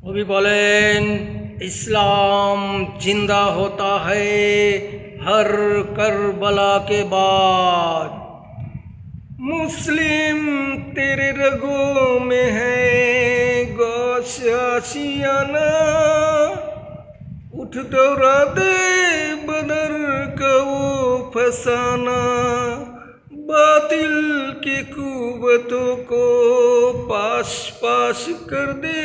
कवि बोलें इस्लाम जिंदा होता है हर करबला के बाद। मुस्लिम तेरे रगों में है गोश आशियाना, उठ दौड़ा दे बदर का वो फसाना, बातिल की कुव्वतों को पाश पाश कर दे,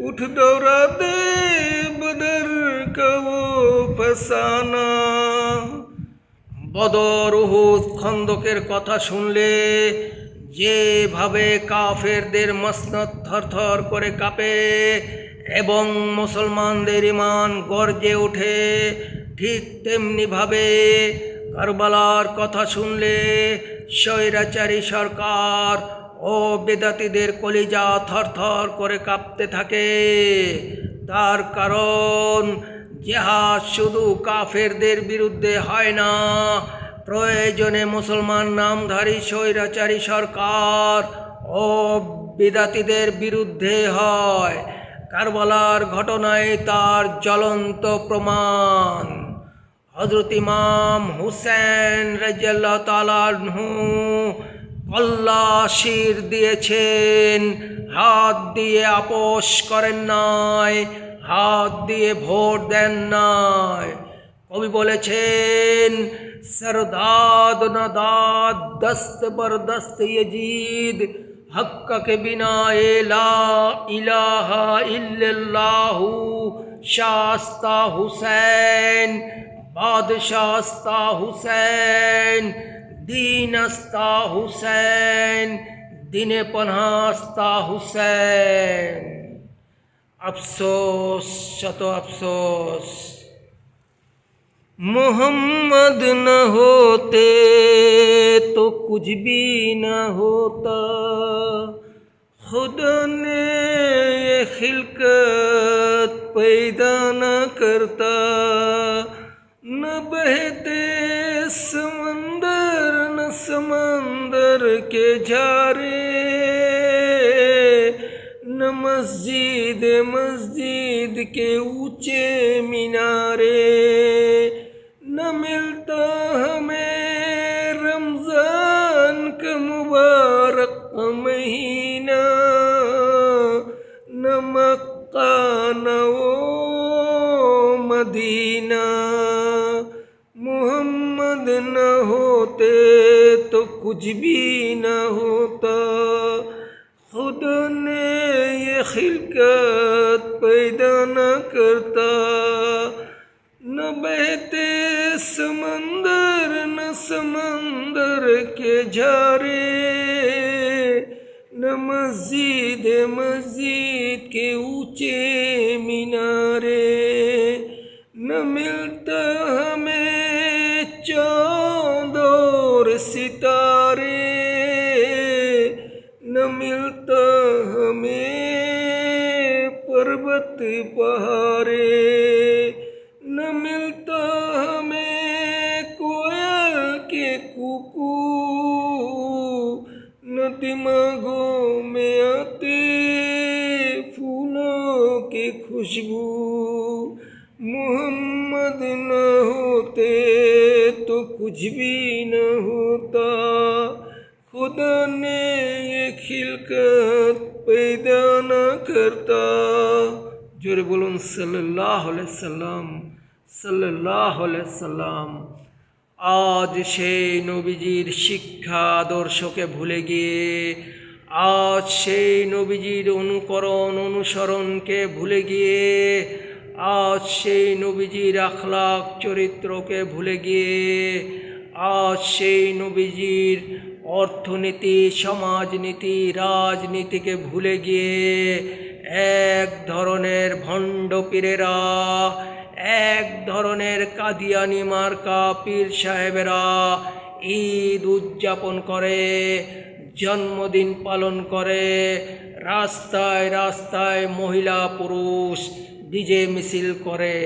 उठ दौड़ा दे बदर का वो फसाना। বদর উহুদ খন্দকের কথা শুনলে যেভাবে কাফেরদের মসনদ থরথর করে কাঁপে এবং মুসলমানদের ঈমান গর্জে ওঠে, ঠিক তেমনিভাবে কারবালার কথা শুনলে স্বৈরাচারী সরকার ও বেদাতীদের কলিজা থরথর করে কাঁপতে থাকে। তার কারণ জিহাদ শুধু কাফেরদের বিরুদ্ধে হয় না, প্রয়োজনে মুসলমান নামধারী স্বৈরাচারী সরকার ও বিদাতীদের বিরুদ্ধে হয়। কারবালার ঘটনায় তার জ্বলন্ত প্রমাণ। হযরত ইমাম হুসেন রাদিয়াল্লাহু তাআলা আনহু কল্লা শির দিয়েছেন, হাত দিয়ে আপোষ করেন নাই, হাত দিয়ে ভোট দেন নাই। কবি বলেছেন সরদাদ নদাদ দস্ত বরদস্ত यजीद हक्क के बिना ला इलाहा इल्लल्लाहु शास्ता हुसैन बादशास्ता हुसैन दीनस्ता हुसैन दिने पन्हास्ता हुसैन। अफसोस शतो अफसोस, मोहम्मद न होते तो कुछ भी न होता, खुदा ने ये खिलकत पैदा न करता, न बहते समंदर न समंदर के झारे, न मस्जिद मस्जिद के ऊंचे मीनारे, न मिलता हमें रमजान का मुबारक महीना, न मक्का न वो मदीना। मोहम्मद न होते तो कुछ भी न होता, खुदा ने ये खिलकत पैदा न करता, न बहते समंदर न समंदर के झारे, न मस्जिद मस्जिद के ऊंचे मीनारे, न मिलता हमें चाँद और सितारे, न मिलता हमें पर्वत पहाड़े, न मिलता हमें कोयल के कुकू, न दिमागों में आते फूलों की खुशबू। मोहम्मद न होते तो कुछ भी न होता, खुदा ने ये खिलकत पैदा न करता। जोरे बोलून सल्लल्लाहु अलैहि वसल्लम सल्लल्लाहु अलैहि वसल्लम। आज সেই নবীজির শিক্ষা আদর্শকে ভুলে গিয়ে, আজ সেই নবীজির অনুকরণ অনুসরণকে ভুলে গিয়ে, আজ সেই নবীজির আখলাক চরিত্রকে ভুলে গিয়ে, আজ সেই নবীজির অর্থনীতি সমাজনীতি রাজনীতিকে ভুলে গিয়ে এক ধরনের ভণ্ড পীরেরা, এক ধরনের কাদিয়ানি মার্কা পীর সাহেবেরা ঈদ উদযাপন করে, জন্মদিন পালন করে, রাস্তায় রাস্তায় মহিলা পুরুষ ডিজে মিছিল করে।